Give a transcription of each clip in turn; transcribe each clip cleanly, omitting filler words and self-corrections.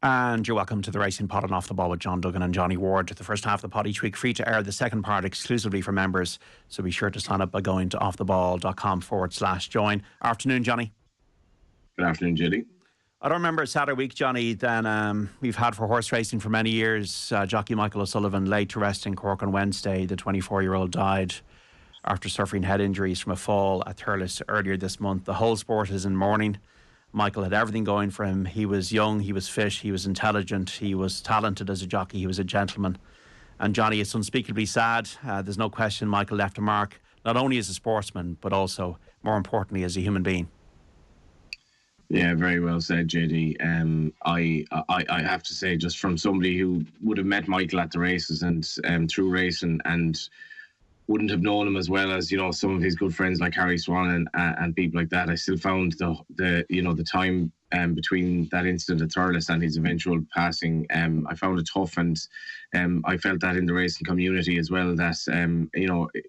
And you're welcome to the Racing Pod and Off the Ball with John Duggan and Johnny Ward. The first half of the pod each week free to air, the second part exclusively for members. So be sure to sign up by going to offtheball.com/join. Afternoon, Johnny. Good afternoon, Judy. I don't remember a sadder week, Johnny, than we've had for horse racing for many years. Jockey Michael Sullivan laid to rest in Cork on Wednesday. The 24-year-old died after suffering head injuries from a fall at Thurles earlier this month. The whole sport is in mourning. Michael had everything going for him. He was young, he was fit, he was intelligent, he was talented as a jockey, he was a gentleman. And Johnny, it's unspeakably sad. There's no question Michael left a mark, not only as a sportsman, but also, more importantly, as a human being. Yeah, very well said, JD. I have to say, just from somebody who would have met Michael at the races and through racing, and wouldn't have known him as well as, you know, some of his good friends like Harry Swan and people like that. I still found the time between that incident at Thurles and his eventual passing, I found it tough, and I felt that in the racing community as well, that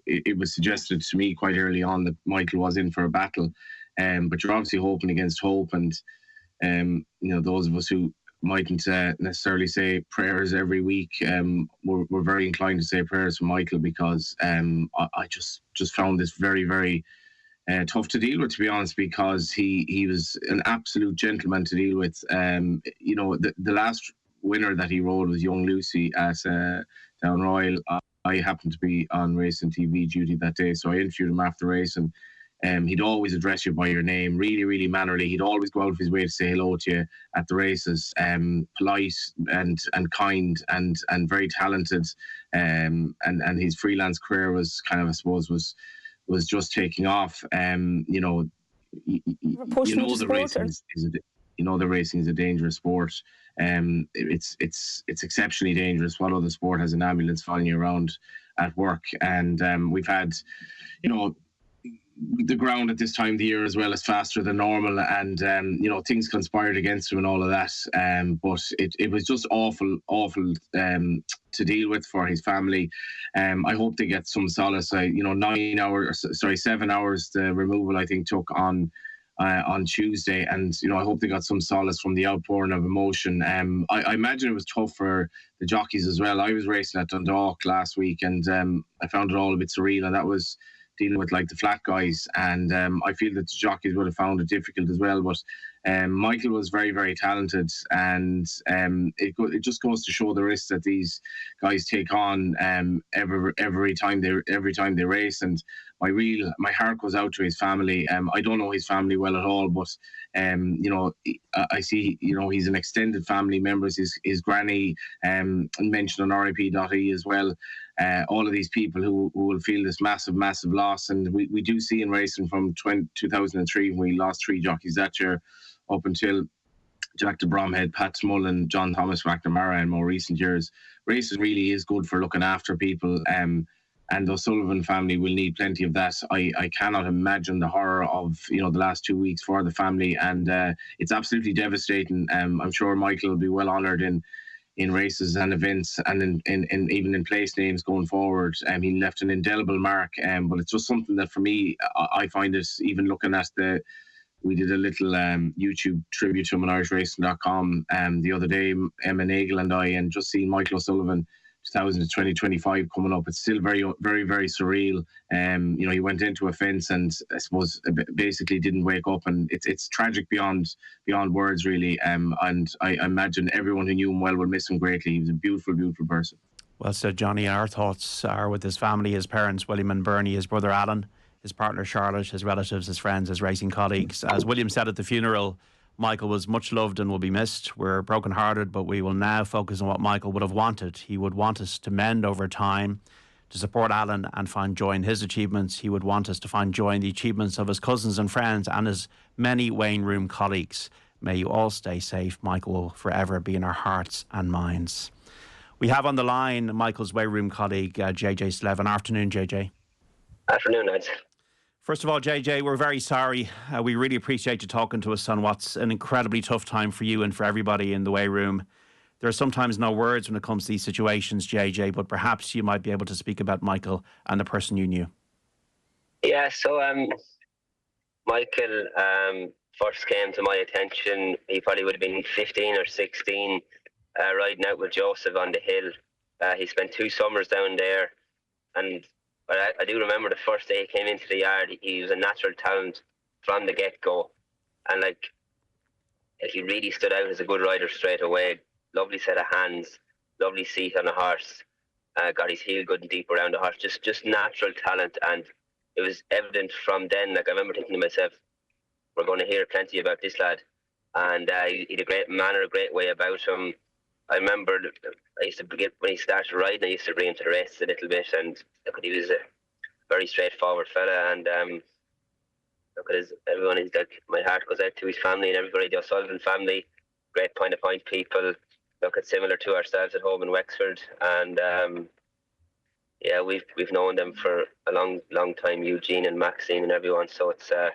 it was suggested to me quite early on that Michael was in for a battle, but you're obviously hoping against hope, and those of us who mightn't necessarily say prayers every week, we're very inclined to say prayers for Michael, because I just found this very, very tough to deal with, to be honest, because he was an absolute gentleman to deal with. The last winner that he rode was Young Lucy at Down Royal. I happened to be on racing TV duty that day, so I interviewed him after race, and he'd always address you by your name, really, really mannerly. He'd always go out of his way to say hello to you at the races, polite and kind and very talented. And his freelance career was kind of, I suppose, was just taking off. The racing is a dangerous sport. It's exceptionally dangerous. What other sport has an ambulance following you around at work? And we've had, the ground at this time of the year as well is faster than normal, and things conspired against him and all of that, but it was just awful to deal with for his family. I hope they get some solace. 7 hours the removal I think took on Tuesday, and I hope they got some solace from the outpouring of emotion. I imagine it was tough for the jockeys as well. I was racing at Dundalk last week, and I found it all a bit surreal, and that was dealing with like the flat guys, and I feel that the jockeys would have found it difficult as well, but Michael was very, very talented, and it just goes to show the risks that these guys take on every time they race. And my heart goes out to his family. I don't know his family well at all, but I see he's an extended family members, his granny, mentioned on RIP.ie as well. All of these people who will feel this massive loss, and we do see in racing from 2003 when we lost 3 jockeys that year, up until Jack de Bromhead, Pat Smullen, John Thomas McNamara in more recent years. Racing really is good for looking after people, and the Sullivan family will need plenty of that. I cannot imagine the horror of the last 2 weeks for the family, and it's absolutely devastating. I'm sure Michael will be well honoured in races and events, and in even in place names going forward. He left an indelible mark, but it's just something that for me, I find it, even looking at we did a little YouTube tribute to him on IrishRacing.com the other day, Emma Nagel and I, and just seeing Michael O'Sullivan 2025 coming up, it's still very, very, very surreal. He went into a fence and I suppose basically didn't wake up, and it's tragic beyond words, really. And I imagine everyone who knew him well will miss him greatly. He was a beautiful, beautiful person. Well said, Johnny. Our thoughts are with his family, his parents, William and Bernie, his brother Alan, his partner Charlotte, his relatives, his friends, his racing colleagues. As William said at the funeral, Michael was much loved and will be missed. We're brokenhearted, but we will now focus on what Michael would have wanted. He would want us to mend over time, to support Alan and find joy in his achievements. He would want us to find joy in the achievements of his cousins and friends and his many Wayne Room colleagues. May you all stay safe. Michael will forever be in our hearts and minds. We have on the line Michael's Wayne Room colleague, JJ Slevin. Afternoon, JJ. Afternoon, lads. First of all, JJ, we're very sorry. We really appreciate you talking to us on what's an incredibly tough time for you and for everybody in the Way Room. There are sometimes no words when it comes to these situations, JJ, but perhaps you might be able to speak about Michael and the person you knew. Yeah, so Michael, first came to my attention, he probably would have been 15 or 16, riding out with Joseph on the hill. He spent 2 summers down there, and I do remember the first day he came into the yard. He was a natural talent from the get-go, and he really stood out as a good rider straight away. Lovely set of hands, lovely seat on a horse, got his heel good and deep around the horse, just natural talent. And it was evident from then, I remember thinking to myself, we're going to hear plenty about this lad. And he had a great manner, a great way about him. I remember when he started riding, I used to bring him to the races a little bit, and he was a very straightforward fella. And everyone is my heart goes out to his family and everybody, the Sullivan family, great point people. Similar to ourselves at home in Wexford, and we've known them for a long time, Eugene and Maxine and everyone. So it's a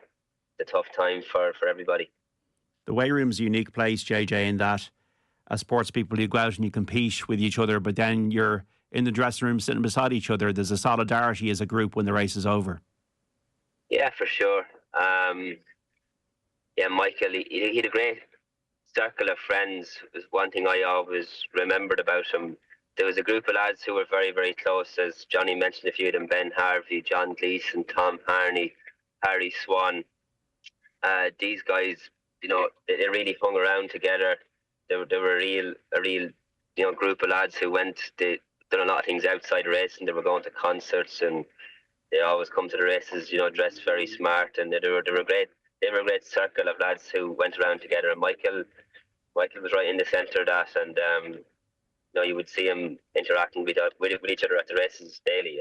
tough time for everybody. The weigh room's a unique place, JJ, in that as sports people you go out and you compete with each other, but then you're in the dressing room sitting beside each other. There's a solidarity as a group when the race is over. Yeah, for sure. Michael, he had a great circle of friends. Was one thing I always remembered about him. There was a group of lads who were very, very close, as Johnny mentioned a few of them: Ben Harvey, John Gleeson, Tom Harney, Harry Swan. These guys, they really hung around together. They were a real group of lads who done a lot of things outside the race, and they were going to concerts, and they always come to the races, dressed very smart, and they were great. They were a great circle of lads who went around together, and Michael was right in the centre of that, and you would see him interacting with each other at the races daily.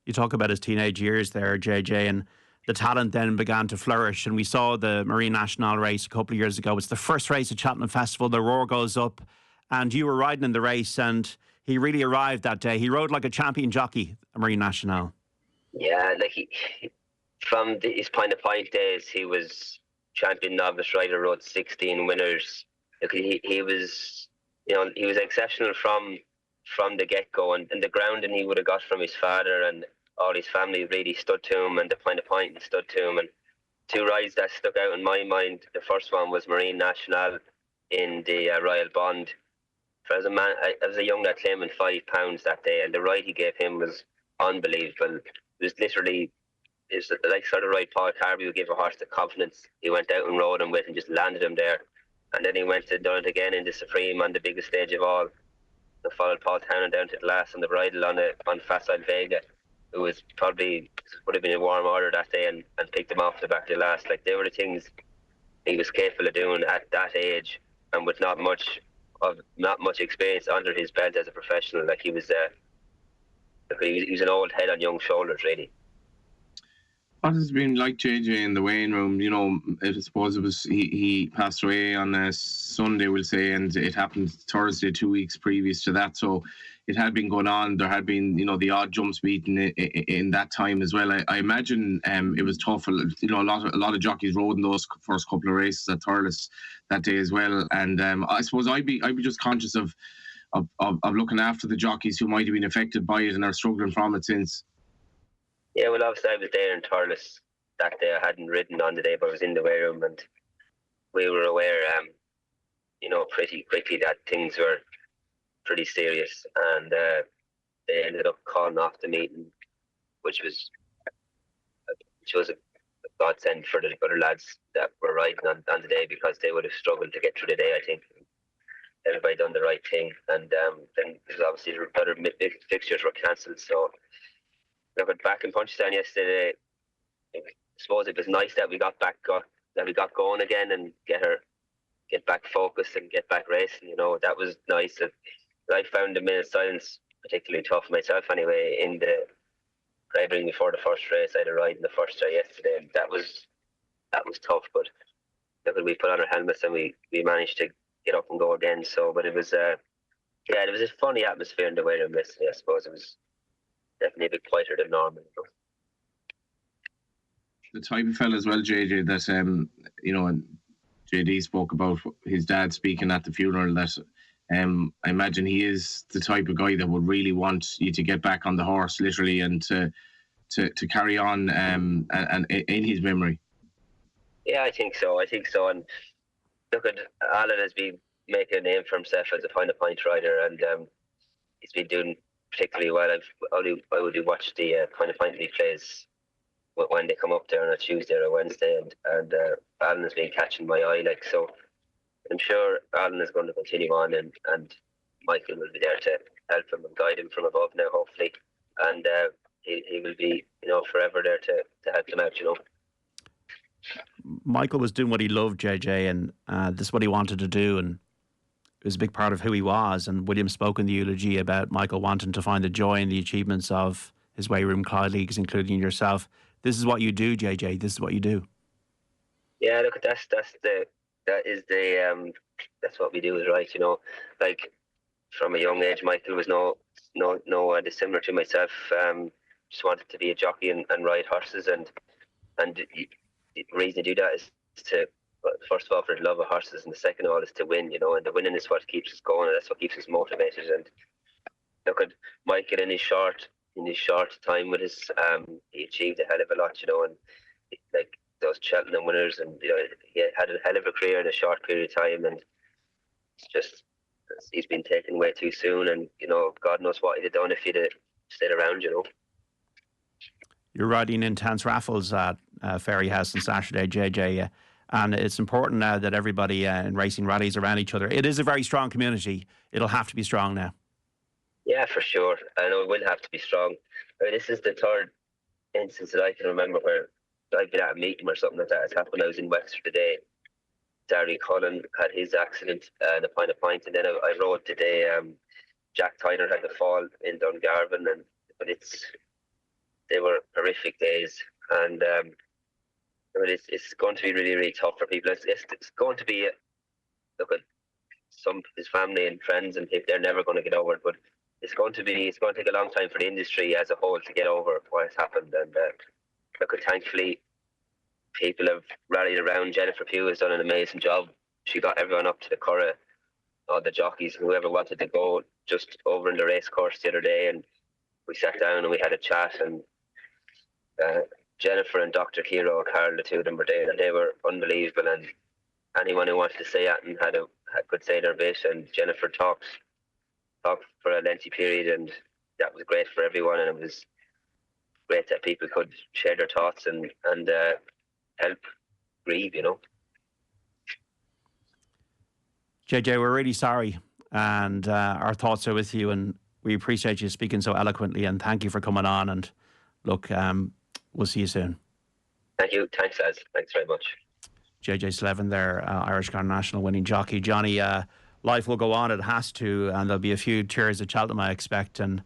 You talk about his teenage years there, JJ, and the talent then began to flourish, and we saw the Marine National race a couple of years ago. It's the first race at Cheltenham Festival. The roar goes up, and you were riding in the race, and he really arrived that day. He rode like a champion jockey at Marine National. Yeah, from his point days, he was champion novice rider, rode 16 winners. He was, he was exceptional from the get-go, and the grounding he would have got from his father and all his family really stood to him, and the point stood to him. And 2 rides that stuck out in my mind. The first one was Marine National in the Royal Bond. I was a young lad claiming £5 that day, and the ride he gave him was unbelievable. It was literally, it's like sort of ride Paul Carby would give a horse the confidence. He went out and rode him with and just landed him there. And then he went and done it again in the Supreme on the biggest stage of all. He followed Paul Townend down to the last on the bridle on Facile Vega, who would have been in warm order that day, and picked him off the back of the last. They were the things he was capable of doing at that age, and with not much experience under his belt as a professional. He was an old head on young shoulders, really. What has it been like, JJ, in the weighing room? I suppose it was he passed away on a Sunday, we'll say, and it happened Thursday, 2 weeks previous to that. So it had been going on. There had been, the odd jumps beaten in that time as well. I imagine it was tough. A lot of jockeys rode in those first couple of races at Thurles that day as well. And I suppose I'd be just conscious of looking after the jockeys who might have been affected by it and are struggling from it since. Yeah, well, obviously I was there in Thurles that day. I hadn't ridden on the day, but I was in the weigh room, and we were aware, pretty quickly that things were pretty serious, and they ended up calling off the meeting, which was a godsend for the other lads that were riding on the day, because they would have struggled to get through the day, I think. Everybody done the right thing, and then obviously the other fixtures were cancelled, so looking back in Punchestown yesterday, I suppose it was nice that we got going again and get back focused and get back racing. That was nice. I found the minute silence particularly tough myself anyway. In the driving before the first race, I had a ride in the first day yesterday, and that was tough. But we put on our helmets and we managed to get up and go again. So, but it was it was a funny atmosphere in the way room yesterday. I suppose it was definitely a bit quieter than normal. The type of fella as well, JJ, that and JD spoke about his dad speaking at the funeral, that I imagine he is the type of guy that would really want you to get back on the horse, literally, and to carry on and in his memory. Yeah, I think so. And look, at Alan has been making a name for himself as a point rider, and he's been doing particularly well. I would watch the point he plays when they come up there on a Tuesday or a Wednesday, and Alan has been catching my eye. Like, so I'm sure Alan is going to continue on, and Michael will be there to help him and guide him from above now, hopefully, and he will be, forever there to help him out. Michael was doing what he loved, JJ, and this is what he wanted to do, and it was a big part of who he was. And William spoke in the eulogy about Michael wanting to find the joy in the achievements of his weightroom colleagues, including yourself. This is what you do, JJ. This is what you do. Yeah, look, that's what we do, is right. Like, from a young age, Michael was no dissimilar to myself. Just wanted to be a jockey and ride horses, and the reason to do that is to, first of all, for the love of horses, and the second of all is to win. And the winning is what keeps us going, and that's what keeps us motivated. And look at Michael in his short time with us, he achieved a hell of a lot, and like those Cheltenham winners, and he had a hell of a career in a short period of time, and it's just, he's been taken way too soon, and God knows what he'd have done if he'd have stayed around. You're riding intense raffles at Ferry House on Saturday, JJ, and it's important now that everybody in racing rallies around each other. It is a very strong community. It'll have to be strong now. Yeah, for sure. I know it will have to be strong. This is the third instance that I can remember where I've been at a meeting or something like that has happened. I was in Wexford today. Darry Cullen had his accident and a point, and then I rode today. Jack Tyner had the fall in Dungarvan, but they were horrific days, and it's going to be really, really tough for people. It's going to be look at his family and friends and people, they're never going to get over it, but it's going to take a long time for the industry as a whole to get over what has happened. And look, thankfully people have rallied around. Jennifer Pugh has done an amazing job. She got everyone up to the Curragh, all the jockeys, whoever wanted to go, just over in the race course the other day, and we sat down and we had a chat, and Jennifer and Dr. Kiro O'Carroll, the two of them were there, and they were unbelievable, and anyone who wanted to say it and could say their bit, and Jennifer talked for a lengthy period, and that was great for everyone, and it was great that people could share their thoughts and help grieve, JJ, we're really sorry, and our thoughts are with you, and we appreciate you speaking so eloquently, and thank you for coming on, and look, we'll see you soon. Thank you. Thanks, Az. Thanks very much. JJ Slevin there, Irish Car National winning jockey. Johnny, life will go on, it has to, and there'll be a few tears at Cheltenham, I expect, and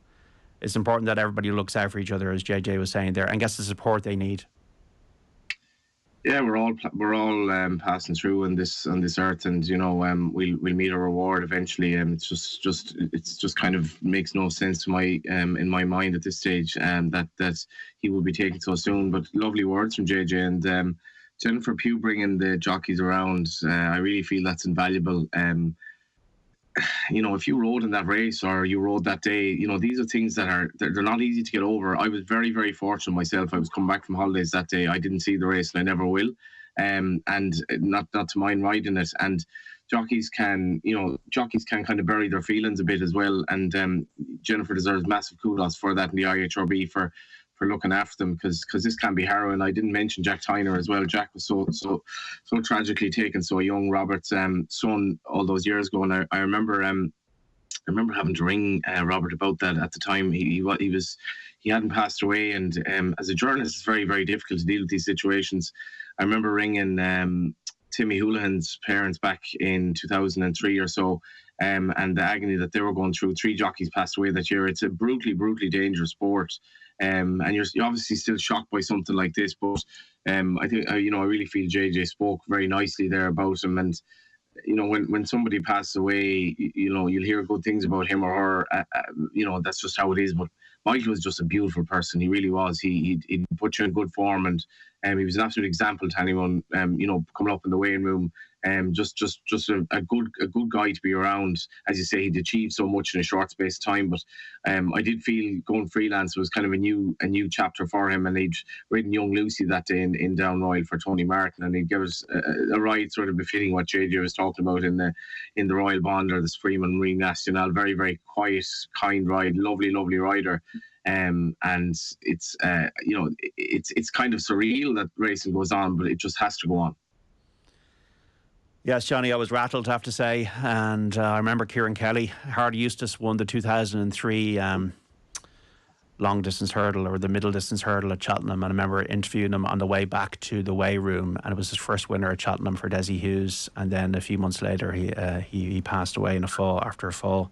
it's important that everybody looks out for each other, as JJ was saying there, and gets the support they need. Yeah, we're all passing through on this earth, and we'll meet our reward eventually. It's just kind of makes no sense to my in my mind at this stage, that he will be taken so soon. But lovely words from JJ and Jennifer Pugh bringing the jockeys around. I really feel that's invaluable. If you rode in that race or you rode that day, these are things they're not easy to get over. I was very, very fortunate myself. I was coming back from holidays that day. I didn't see the race, and I never will. And not to mind riding it. And jockeys can kind of bury their feelings a bit as well. And Jennifer deserves massive kudos for that, and the IHRB for looking after them, because this can be harrowing. I didn't mention Jack Tyner as well. Jack was so tragically taken so young, Robert's son, all those years ago. And I remember having to ring Robert about that at the time. He hadn't passed away, and as a journalist, it's very, very difficult to deal with these situations. I remember ringing Timmy Houlihan's parents back in 2003 or so, and the agony that they were going through. 3 jockeys passed away that year. It's a brutally, brutally dangerous sport. And you're obviously still shocked by something like this, but I think I really feel JJ spoke very nicely there about him. And when somebody passes away, you'll hear good things about him or her. That's just how it is. But Michael was just a beautiful person. He really was. He put you in good form, and he was an absolute example to anyone. Coming up in the weighing room, Just a good guy to be around. As you say, he'd achieved so much in a short space of time. But I did feel going freelance was kind of a new chapter for him. And he'd ridden Young Lucy that day in Down Royal for Tony Martin, and he'd give us a ride sort of befitting what JJ was talking about in the Royal Bond or the Freeman Marine National. Very, very quiet, kind ride. Lovely rider. And it's it's kind of surreal that racing goes on, but it just has to go on. Yes, Johnny, I was rattled, I have to say. And I remember Kieran Kelly, Hardy Eustace won the 2003 long distance hurdle or the middle distance hurdle at Cheltenham. And I remember interviewing him on the way back to the weigh room. And it was his first winner at Cheltenham for Desi Hughes. And then a few months later, he passed away in a fall, after a fall.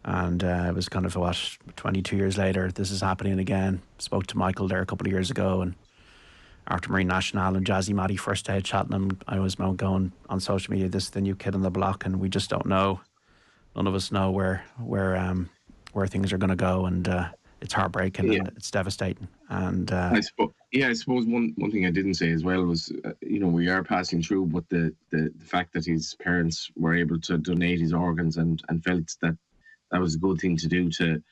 And it was kind of, 22 years later, this is happening again. Spoke to Michael there a couple of years ago, and after Marine National and Jazzy Matty first day at Cheltenham, I was going on social media, this is the new kid on the block, and we just don't know. None of us know where things are going to go, and it's heartbreaking and it's devastating. And I suppose one thing I didn't say as well was, we are passing through, but the fact that his parents were able to donate his organs and felt that was a good thing to do to,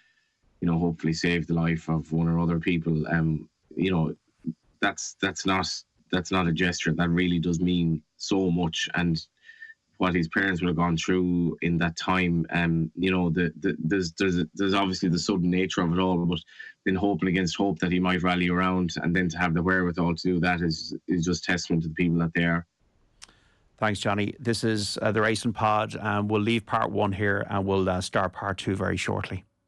hopefully save the life of one or other people. That's not a gesture. That really does mean so much. And what his parents would have gone through in that time, there's obviously the sudden nature of it all, but then hoping against hope that he might rally around, and then to have the wherewithal to do that is just testament to the people that they are. Thanks, Johnny. This is the Racing Pod, and we'll leave part one here and we'll start part two very shortly.